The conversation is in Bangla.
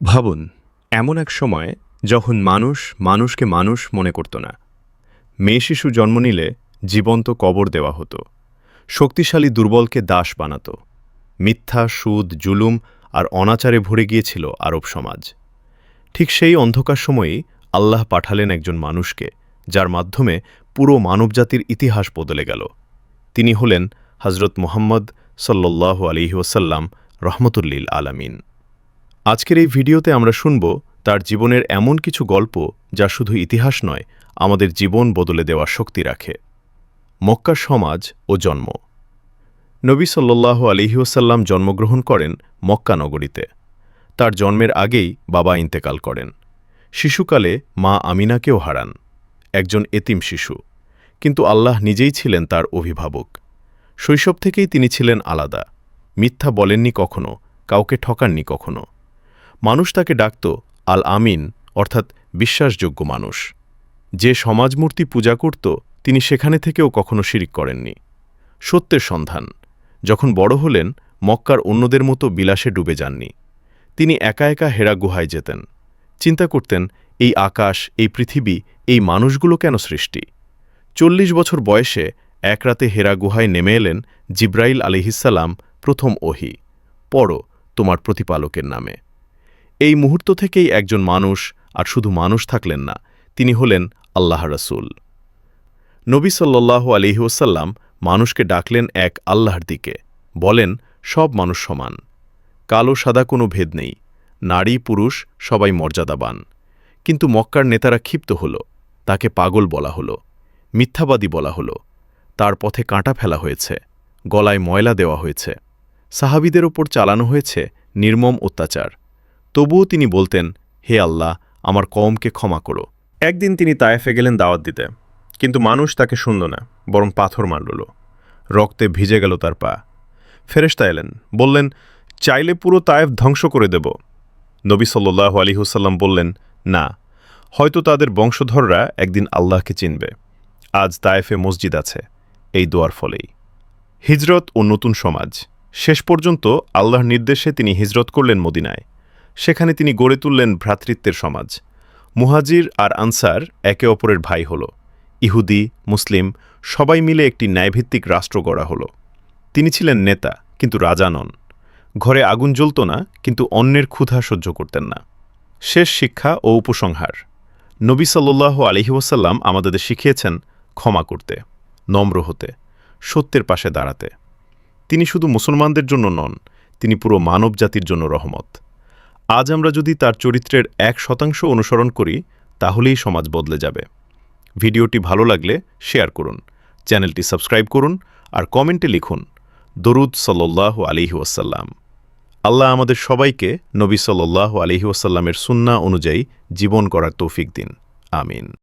ভাবুন, এমন এক সময় যখন মানুষ মানুষকে মানুষ মনে করত না। মেয়ে শিশু জন্ম নিলে জীবন্ত কবর দেওয়া হতো, শক্তিশালী দুর্বলকে দাস বানাত, মিথ্যা, সুদ, জুলুম আর অনাচারে ভরে গিয়েছিল আরব সমাজ। ঠিক সেই অন্ধকার সময়েই আল্লাহ পাঠালেন একজন মানুষকে, যার মাধ্যমে পুরো মানবজাতির ইতিহাস বদলে গেল। তিনি হলেন হজরত মুহাম্মদ সাল্লাল্লাহু আলাইহি ওয়াসাল্লাম, রহমতুল্লিল আলামিন। আজকের এই ভিডিওতে আমরা শুনব তার জীবনের এমন কিছু গল্প যা শুধু ইতিহাস নয়, আমাদের জীবন বদলে দেওয়ার শক্তি রাখে। মক্কার সমাজ ও জন্ম। নবী সাল্লাল্লাহু আলাইহি ওয়াসাল্লাম জন্মগ্রহণ করেন মক্কা নগরীতে। তার জন্মের আগেই বাবা ইন্তেকাল করেন। শিশুকালে মা আমিনাকেও হারান, একজন এতিম শিশু। কিন্তু আল্লাহ নিজেই ছিলেন তার অভিভাবক। শৈশব থেকেই তিনি ছিলেন আলাদা, মিথ্যা বলেননি কখনো, কাউকে ঠকাননি কখনো। মানুষ তাকে ডাকত আল আমিন, অর্থাৎ বিশ্বাসযোগ্য মানুষ। যে সমাজমূর্তি পূজা করত, তিনি সেখানে থেকেও কখনো শিরিক করেননি। সত্যের সন্ধান। যখন বড় হলেন, মক্কার অন্যদের মতো বিলাসে ডুবে যাননি। তিনি একা একা হেরা গুহায় যেতেন। চিন্তা করতেন, এই আকাশ, এই পৃথিবী, এই মানুষগুলো কেন সৃষ্টি? 40 বছর বয়সে এক রাতে হেরা গুহায় নেমে এলেন জিব্রাইল আলাইহিসসালাম, প্রথম ওহী, পড়ো তোমার প্রতিপালকের নামে। এই মুহূর্ত থেকেই একজন মানুষ, আর শুধু মানুষ থাকলেন না, তিনি হলেন আল্লাহ রাসূল। নবী সাল্লাল্লাহু আলাইহি ওয়াসাল্লাম মানুষকে ডাকলেন এক আল্লাহর দিকে। বলেন, সব মানুষ সমান, কালো সাদা কোনো ভেদ নেই, নারী পুরুষ সবাই মর্যাদাবান। কিন্তু মক্কার নেতারা ক্ষিপ্ত হল, তাকে পাগল বলা হলো, মিথ্যাবাদী বলা হলো, তার পথে কাঁটা ফেলা হয়েছে, গলায় ময়লা দেওয়া হয়েছে, সাহাবীদের ওপর চালানো হয়েছে নির্মম অত্যাচার। তবুও তিনি বলতেন, হে আল্লাহ, আমার কওমকে ক্ষমা করো। একদিন তিনি তায়েফে গেলেন দাওয়াত দিতে, কিন্তু মানুষ তাকে শুনল না, বরং পাথর মারল। রক্তে ভিজে গেল তার পা। ফেরেশতা এলেন, বললেন, চাইলে পুরো তায়েফ ধ্বংস করে দেব। নবী সাল্লাল্লাহু আলাইহি ওয়াসাল্লাম বললেন, না, হয়তো তাদের বংশধররা একদিন আল্লাহকে চিনবে। আজ তায়েফে মসজিদ আছে এই দোয়ার ফলেই। হিজরত ও নতুন সমাজ। শেষ পর্যন্ত আল্লাহর নির্দেশে তিনি হিজরত করলেন মদিনায়। সেখানে তিনি গড়ে তুললেন ভ্রাতৃত্বের সমাজ। মুহাজির আর আনসার একে অপরের ভাই হল। ইহুদি, মুসলিম সবাই মিলে একটি ন্যায়ভিত্তিক রাষ্ট্র গড়া হল। তিনি ছিলেন নেতা, কিন্তু রাজা নন। ঘরে আগুন জ্বলত না, কিন্তু অন্যের ক্ষুধা সহ্য করতেন না। শেষ শিক্ষা ও উপসংহার। নবী সাল্লাল্লাহু আলাইহি ওয়াসাল্লাম আমাদের শিখিয়েছেন ক্ষমা করতে, নম্র হতে, সত্যের পাশে দাঁড়াতে। তিনি শুধু মুসলমানদের জন্য নন, তিনি পুরো মানব জাতির জন্য রহমত। আজ আমরা যদি তার চরিত্রের 1% অনুসরণ করি, তাহলেই সমাজ বদলে যাবে। ভিডিওটি ভালো লাগলে শেয়ার করুন, চ্যানেলটি সাবস্ক্রাইব করুন, আর কমেন্টে লিখুন দরুদ সাল্লাল্লাহু আলাইহি ওয়াসাল্লাম। আল্লাহ আমাদের সবাইকে নবী সাল্লাল্লাহু আলাইহি ওয়াসাল্লামের সুন্নাহ অনুযায়ী জীবন করার তৌফিক দিন। আমিন।